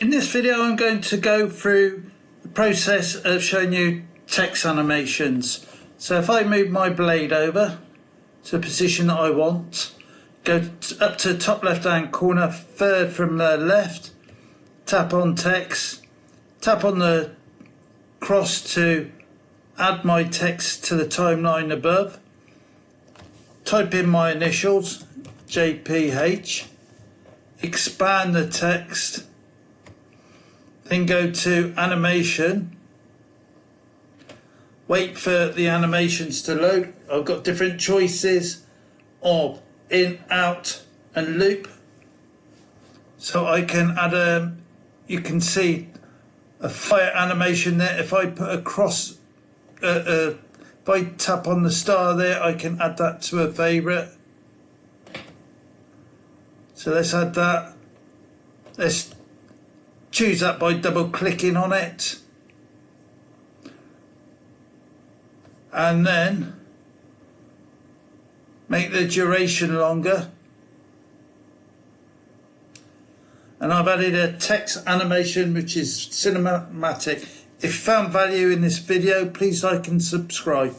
In this video I'm going to go through the process of showing you text animations. So if I move my blade over to the position that I want, go up to the top left hand corner, third from the left, tap on text, tap on the cross to add my text to the timeline above, type in my initials, JPH, expand the text, then go to animation, wait for the animations to load. I've got different choices of in, out and loop, so I can add you can see a fire animation there. If I put a cross, if I tap on the star there, I can add that to a favourite. So let's add that. Let's choose that by double clicking on it, and then make the duration longer. And I've added a text animation which is cinematic. If you found value in this video, please like and subscribe.